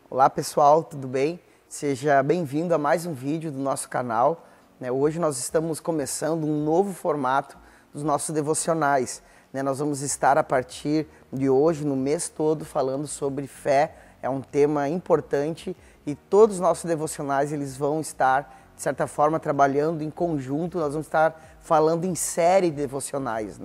Olá pessoal, tudo bem? Seja bem-vindo a mais um vídeo do nosso canal. Hoje nós estamos começando um novo formato dos nossos devocionais. Nós vamos estar a partir de hoje, no mês todo, falando sobre fé. É um tema importante e todos os nossos devocionais eles vão estar, de certa forma, trabalhando em conjunto. Nós vamos estar falando em série de devocionais.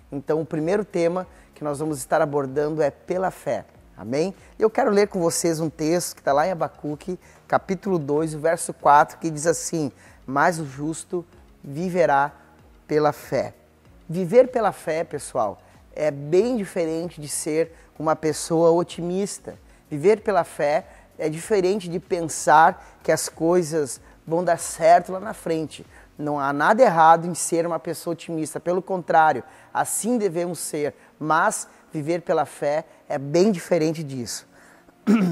Então o primeiro tema que nós vamos estar abordando é pela fé. Amém? Eu quero ler com vocês um texto que está lá em Abacuque, capítulo 2, o verso 4, que diz assim: mas o justo viverá pela fé. Viver pela fé, pessoal, é bem diferente de ser uma pessoa otimista. Viver pela fé é diferente de pensar que as coisas vão dar certo lá na frente. Não há nada errado em ser uma pessoa otimista, pelo contrário, assim devemos ser, mas viver pela fé é bem diferente disso.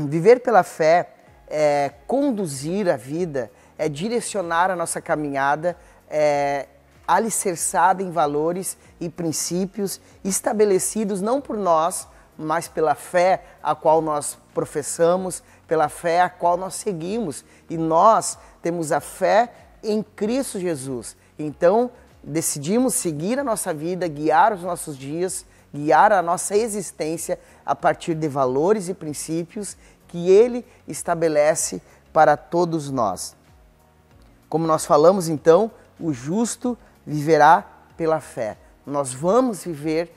Viver pela fé é conduzir a vida, é direcionar a nossa caminhada, é alicerçada em valores e princípios estabelecidos não por nós, mas pela fé a qual nós professamos, pela fé a qual nós seguimos. E nós temos a fé em Cristo Jesus. Então, decidimos seguir a nossa vida, guiar os nossos dias, guiar a nossa existência a partir de valores e princípios que Ele estabelece para todos nós. Como nós falamos então, o justo viverá pela fé. Nós vamos viver,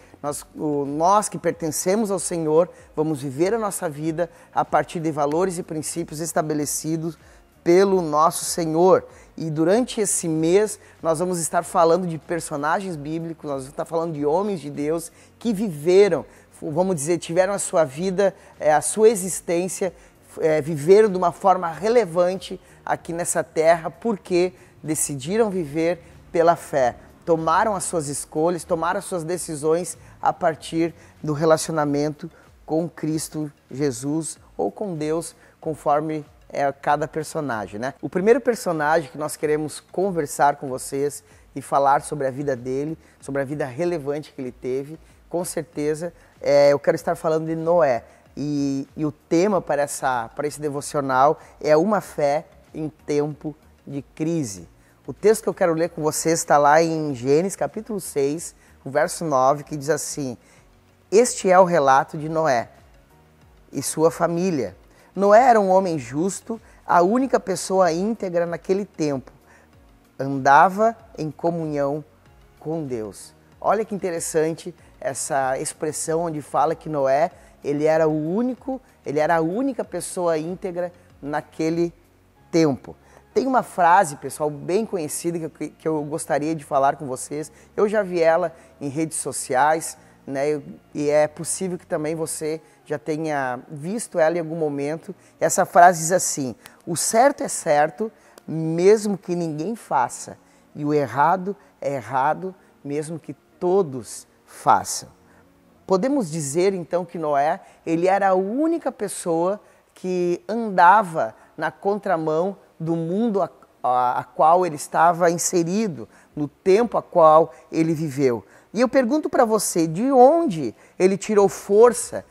nós que pertencemos ao Senhor, vamos viver a nossa vida a partir de valores e princípios estabelecidos pelo nosso Senhor. E durante esse mês nós vamos estar falando de personagens bíblicos, nós vamos estar falando de homens de Deus que viveram, vamos dizer, tiveram a sua vida, a sua existência, viveram de uma forma relevante aqui nessa terra porque decidiram viver pela fé. Tomaram as suas escolhas, tomaram as suas decisões a partir do relacionamento com Cristo Jesus ou com Deus, conforme cada personagem, O primeiro personagem que nós queremos conversar com vocês e falar sobre a vida dele, sobre a vida relevante que ele teve, com certeza, eu quero estar falando de Noé. E o tema para esse devocional é uma fé em tempo de crise. O texto que eu quero ler com vocês está lá em Gênesis capítulo 6, o verso 9, que diz assim: este é o relato de Noé e sua família. Noé era um homem justo, a única pessoa íntegra naquele tempo. Andava em comunhão com Deus. Olha que interessante essa expressão onde fala que Noé, ele era a única pessoa íntegra naquele tempo. Tem uma frase, pessoal, bem conhecida que eu gostaria de falar com vocês. Eu já vi ela em redes sociais, e é possível que também você já tenha visto ela em algum momento. Essa frase diz assim: o certo é certo, mesmo que ninguém faça, e o errado é errado, mesmo que todos façam. Podemos dizer então que Noé, ele era a única pessoa que andava na contramão do mundo a qual ele estava inserido, no tempo a qual ele viveu. E eu pergunto para você, de onde ele tirou força?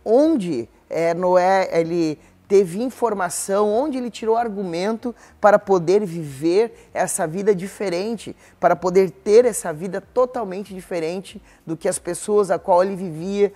Onde Noé ele teve informação, onde ele tirou argumento para poder viver essa vida diferente, para poder ter essa vida totalmente diferente do que as pessoas a qual ele vivia,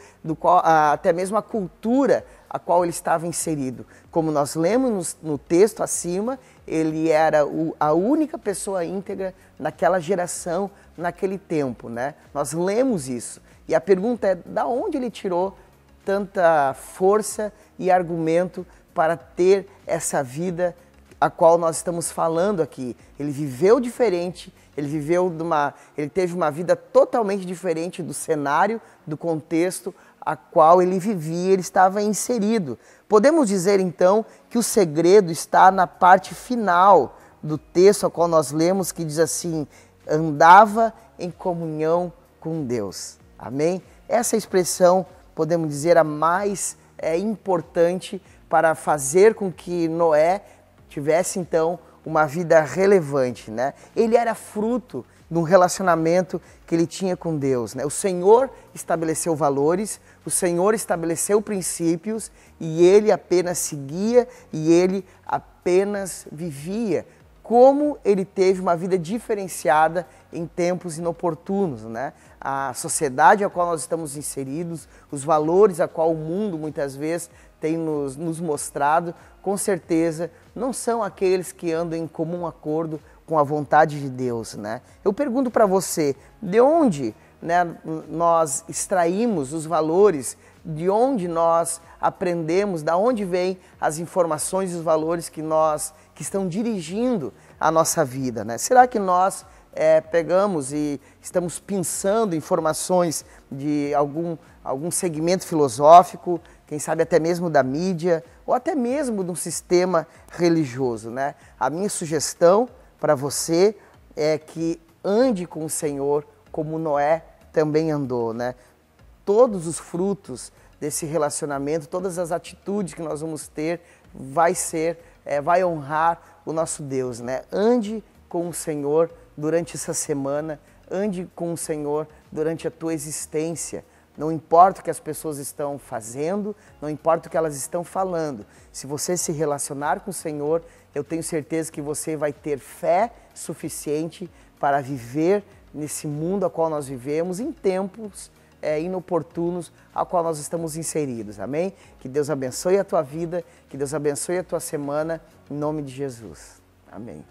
até mesmo a cultura a qual ele estava inserido. Como nós lemos no texto acima, ele era a única pessoa íntegra naquela geração, naquele tempo, Nós lemos isso. E a pergunta é, da onde ele tirou tanta força e argumento para ter essa vida a qual nós estamos falando aqui? Ele viveu diferente, ele teve uma vida totalmente diferente do cenário, do contexto a qual ele vivia, ele estava inserido. Podemos dizer então que o segredo está na parte final do texto a qual nós lemos, que diz assim: andava em comunhão com Deus. Amém? Essa expressão, podemos dizer, a mais importante para fazer com que Noé tivesse então uma vida relevante, Ele era fruto num relacionamento que ele tinha com Deus, né? O Senhor estabeleceu valores, o Senhor estabeleceu princípios e ele apenas seguia e ele apenas vivia. Como ele teve uma vida diferenciada em tempos inoportunos, né? A sociedade a qual nós estamos inseridos, os valores a qual o mundo muitas vezes tem nos mostrado, com certeza não são aqueles que andam em comum acordo com a vontade de Deus, né? Eu pergunto para você, de onde, né, nós extraímos os valores, de onde nós aprendemos, da onde vêm as informações e os valores que estão dirigindo a nossa vida, né? Será que nós pegamos e estamos pensando informações de algum segmento filosófico, quem sabe até mesmo da mídia, ou até mesmo de um sistema religioso, né? A minha sugestão para você é que ande com o Senhor como Noé também andou, né? Todos os frutos desse relacionamento, todas as atitudes que nós vamos ter, vai honrar o nosso Deus, né? Ande com o Senhor durante essa semana, ande com o Senhor durante a tua existência. Não importa o que as pessoas estão fazendo, não importa o que elas estão falando. Se você se relacionar com o Senhor, eu tenho certeza que você vai ter fé suficiente para viver nesse mundo a qual nós vivemos, em tempos inoportunos a qual nós estamos inseridos. Amém? Que Deus abençoe a tua vida, que Deus abençoe a tua semana, em nome de Jesus. Amém.